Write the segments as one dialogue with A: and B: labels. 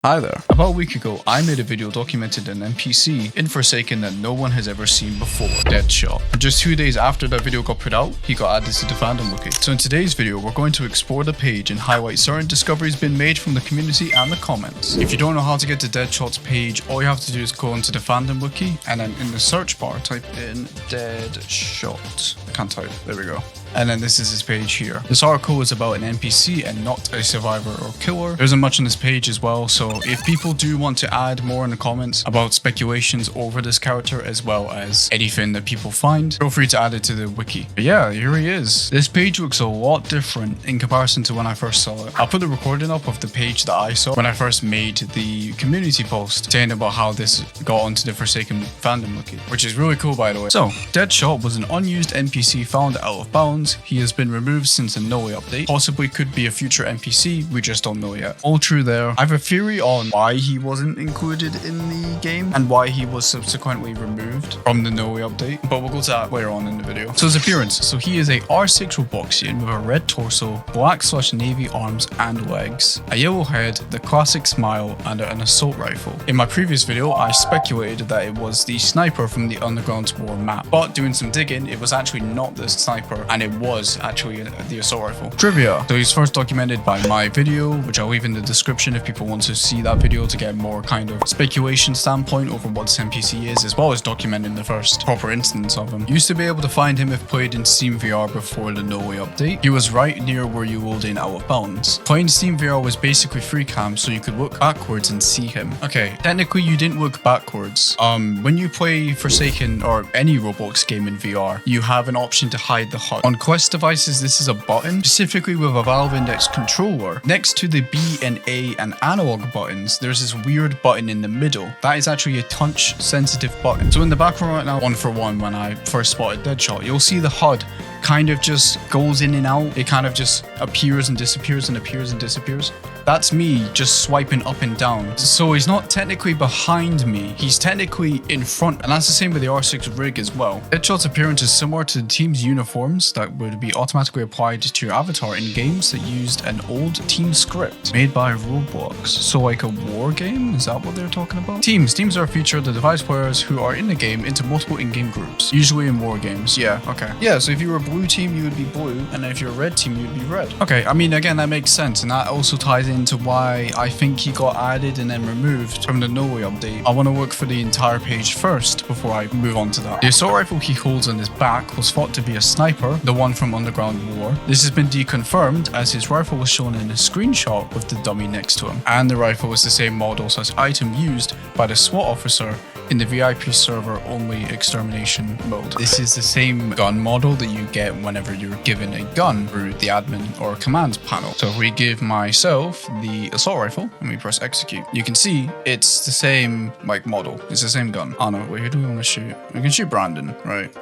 A: Hi there. About a week ago, I made a video documenting an NPC in Forsaken that no one has ever seen before, Deadshot. And just 2 days after that video got put out, he got added to the Fandom Wiki. So in today's video, we're going to explore the page and highlight certain discoveries being made from the community and the comments. If you don't know how to get to Deadshot's page, all you have to do is go into the Fandom Wiki and then in the search bar, type in Deadshot. I can't type, there we go. And then this is his page here. This article is about an NPC and not a survivor or killer. There isn't much on this page as well, so if people do want to add more in the comments about speculations over this character as well as anything that people find, feel free to add it to the wiki. But yeah, here he is. This page looks a lot different in comparison to when I first saw it. I'll put the recording up of the page that I saw when I first made the community post saying about how this got onto the Forsaken Fandom Wiki, which is really cool by the way. So, Deadshot was an unused NPC found out of bounds. He has been removed since the NOLI update. Possibly could be a future NPC, we just don't know yet. All true there. I have a theory on why he wasn't included in the game and why he was subsequently removed from the NOLI update, but we'll go to that later on in the video. So his appearance. So he is a R6 Robloxian with a red torso, black/navy arms and legs, a yellow head, the classic smile, and an assault rifle. In my previous video, I speculated that it was the sniper from the Underground War map, but doing some digging, it was actually not the sniper, and it was actually the assault rifle. Trivia. So he's first documented by my video, which I'll leave in the description if people want to see that video to get more kind of speculation standpoint over what this NPC is, as well as documenting the first proper instance of him. You used to be able to find him if played in Steam VR before the NOLI update. He was right near where you load in Out of Bounds. Playing Steam VR was basically free cam, so you could look backwards and see him. Okay, technically you didn't look backwards. When you play Forsaken or any Roblox game in VR, you have an option to hide the HUD. On Quest devices, this is a button, specifically with a Valve Index controller. Next to the B and A and analog buttons, there's this weird button in the middle. That is actually a touch sensitive button. So in the background right now, 1-for-1, when I first spotted Deadshot, you'll see the HUD kind of just goes in and out. It kind of just appears and disappears and appears and disappears. That's me just swiping up and down. So he's not technically behind me, he's technically in front, and that's the same with the R6 rig as well. Deadshot's appearance is similar to the team's uniforms that would be automatically applied to your avatar in games that used an old team script made by Roblox. So like a war game? Is that what they're talking about? Teams are a feature that divides players who are in the game into multiple in-game groups, usually in war games. Yeah, okay. Yeah, so if you were a blue team, you would be blue, and if you're a red team, you'd be red. Okay, I mean, again, that makes sense, and that also ties into why I think he got added and then removed from the NOLI update. I want to look for the entire page first before I move on to that. The assault rifle he holds on his back was thought to be a sniper, the one from Underground War. This has been deconfirmed as his rifle was shown in a screenshot with the dummy next to him, and the rifle was the same model/item used by the SWAT officer in the VIP server only extermination mode. This is the same gun model that you get whenever you're given a gun through the admin or command panel. So if we give myself the assault rifle and we press execute, you can see it's the same like model. It's the same gun. Oh no, wait, who do we want to shoot? We can shoot Brandon, right?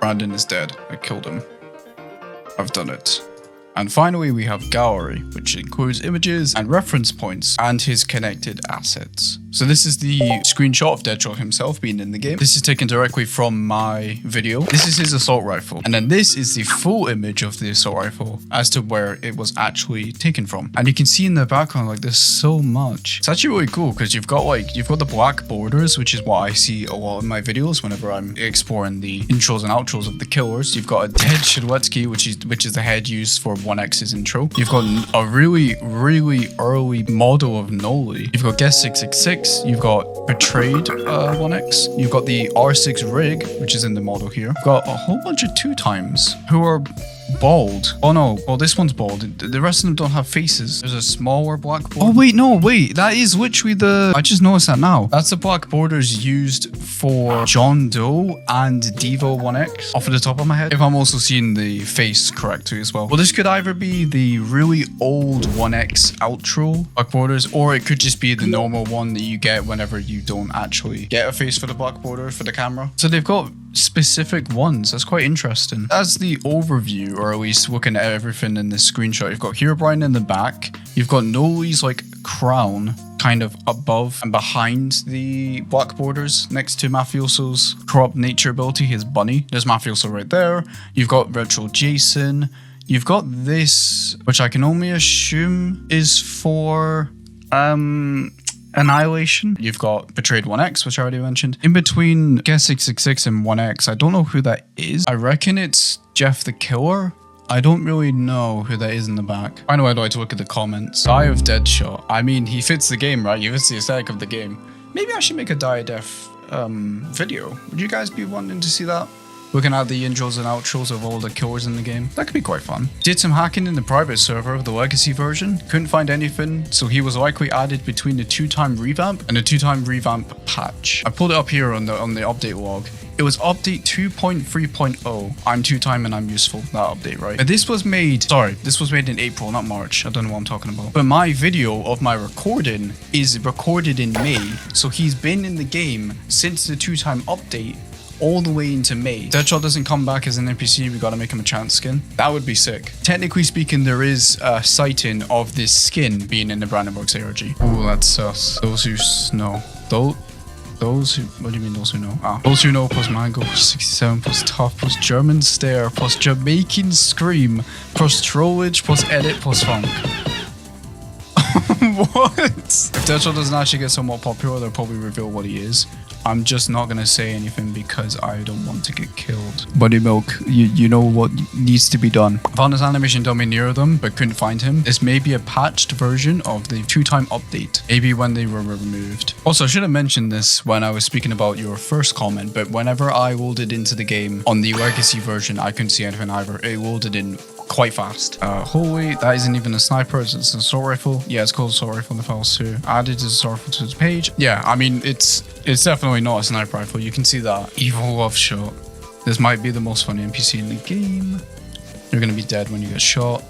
A: Brandon is dead. I killed him. I've done it. And finally, we have gallery, which includes images and reference points and his connected assets. So this is the screenshot of Deadshot himself being in the game. This is taken directly from my video. This is his assault rifle. And then this is the full image of the assault rifle as to where it was actually taken from. And you can see in the background, like there's so much. It's actually really cool because you've got the black borders, which is what I see a lot in my videos whenever I'm exploring the intros and outros of the killers. You've got a dead Shedletsky, which is the head used for 1X's intro. You've got a really early model of NOLI. You've got Guest 666. You've got Betrayed 1X. You've got the R6 rig, which is in the model here. You've got a whole bunch of 2x who are bald. Oh no, well this one's bald. The rest of them don't have faces. There's a smaller black border. Oh wait, no, wait. That is literally I just noticed that now. That's the black borders used for John Doe and Devo 1X off of the top of my head. If I'm also seeing the face correctly as well. Well, this could either be the really old 1X outro black borders, or it could just be the normal one that you get whenever you don't actually get a face for the black border for the camera. So they've got specific ones. That's quite interesting. As the overview, or at least looking at everything in this screenshot, you've got Herobrine in the back. You've got NOLI's like crown kind of above and behind the black borders next to Mafioso's corrupt nature ability, his bunny. There's Mafioso right there. You've got Retro Jason. You've got this, which I can only assume is for Annihilation. You've got Betrayed 1X, which I already mentioned. In between Guess 666 and 1X, I don't know who that is. I reckon it's Jeff the Killer. I don't really know who that is in the back. I know I'd like to look at the comments. Die of Deadshot. I mean, he fits the game, right? He fits the aesthetic of the game. Maybe I should make a Die of Death video. Would you guys be wanting to see that? Looking at the intros and outros of all the killers in the game. That could be quite fun. Did some hacking in the private server of the legacy version. Couldn't find anything, so he was likely added between the 2-time revamp and the 2-time revamp patch. I pulled it up here on the update log. It was update 2.3.0. I'm 2-time and I'm useful. That update, right? But this was made in April, not March. I don't know what I'm talking about. But my video of my recording is recorded in May. So he's been in the game since the 2-time update all the way into May. Deadshot doesn't come back as an NPC, we gotta make him a chance skin. That would be sick. Technically speaking, there is a sighting of this skin being in the BrandonWorks ARG. Oh, that's sus. Those who know. Those who, what do you mean those who know? Those who know plus Mango plus 67 plus Tough plus German Stare plus Jamaican Scream plus Trollage plus Edit plus Funk. What? If Deadshot doesn't actually get somewhat popular, they'll probably reveal what he is. I'm just not gonna say anything because I don't want to get killed. Buddy Milk, you know what needs to be done. I found this animation dummy near them, but couldn't find him. This may be a patched version of the 2-time update. Maybe when they were removed. Also, I should have mentioned this when I was speaking about your first comment, but whenever I loaded into the game on the legacy version, I couldn't see anything either. It loaded in quite fast. Holy, that isn't even a sniper, it's an assault rifle. Yeah, it's called assault rifle in the files too. Added as assault rifle to the page. Yeah, I mean, it's definitely not a sniper rifle. You can see that. Evil love shot. This might be the most funny NPC in the game. You're gonna be dead when you get shot.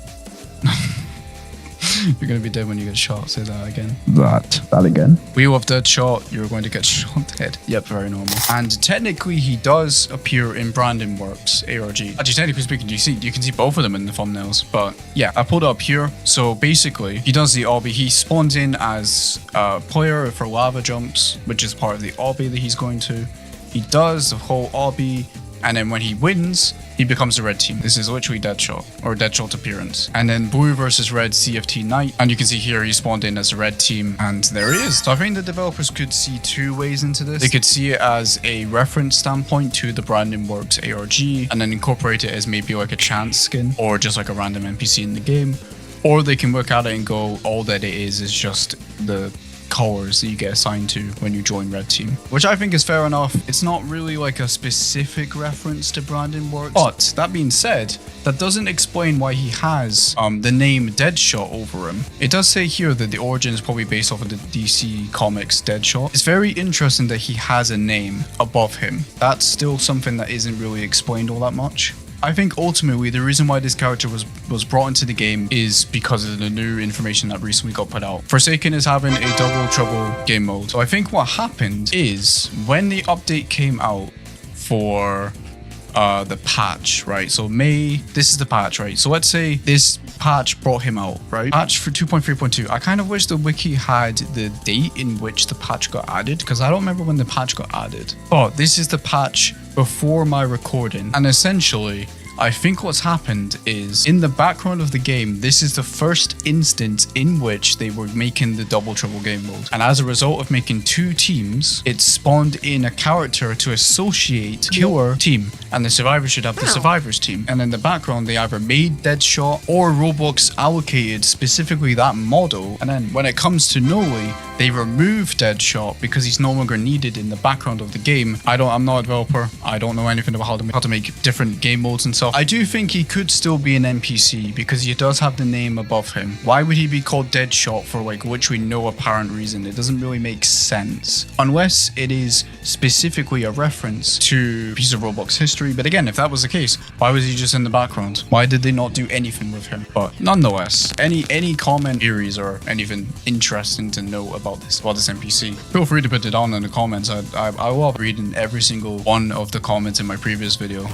A: You're gonna be dead when you get shot. Say that again. That again. Wheel of Deadshot. You're going to get shot dead. Yep, very normal. And technically, he does appear in BrandonWorks ARG. Actually, technically speaking, you can see both of them in the thumbnails. But yeah, I pulled it up here. So basically, he does the obby. He spawns in as a player for lava jumps, which is part of the obby that he's going to. He does the whole obby. And then when he wins, he becomes a red team. This is literally Deadshot, or Deadshot appearance. And then blue versus red CFT Knight. And you can see here he spawned in as a red team, and there he is. So I think the developers could see two ways into this. They could see it as a reference standpoint to the BrandonWorks ARG, and then incorporate it as maybe like a chance skin, or just like a random NPC in the game. Or they can look at it and go, all that it is just the colors that you get assigned to when you join red team, which I think is fair enough. It's not really like a specific reference to BrandonWorks, but that being said, that doesn't explain why he has the name Deadshot over him. It does say here that the origin is probably based off of the DC Comics Deadshot. It's very interesting that he has a name above him. That's still something that isn't really explained all that much. I think ultimately the reason why this character was brought into the game is because of the new information that recently got put out. Forsaken is having a DoubleTrouble game mode. So I think what happened is when the update came out for the patch, right? So May, this is the patch, right? So let's say this patch brought him out, right? Patch for 2.3.2. I kind of wish the wiki had the date in which the patch got added, because I don't remember when the patch got added. But this is the patch before my recording, and essentially I think what's happened is in the background of the game, this is the first instance in which they were making the DoubleTrouble game mode. And as a result of making two teams, it spawned in a character to associate killer team, and the survivors should have the survivors team. And in the background, they either made Deadshot or Roblox allocated specifically that model. And then when it comes to NOLI, they remove Deadshot because he's no longer needed in the background of the game. I'm not a developer. I don't know anything about how to make different game modes and stuff. I do think he could still be an NPC because he does have the name above him. Why would he be called Deadshot for like literally no apparent reason? It doesn't really make sense. Unless it is specifically a reference to a piece of Roblox history. But again, if that was the case, why was he just in the background? Why did they not do anything with him? But nonetheless, any comment, theories, or anything interesting to know about this NPC, feel free to put it down in the comments. I love reading every single one of the comments in my previous video.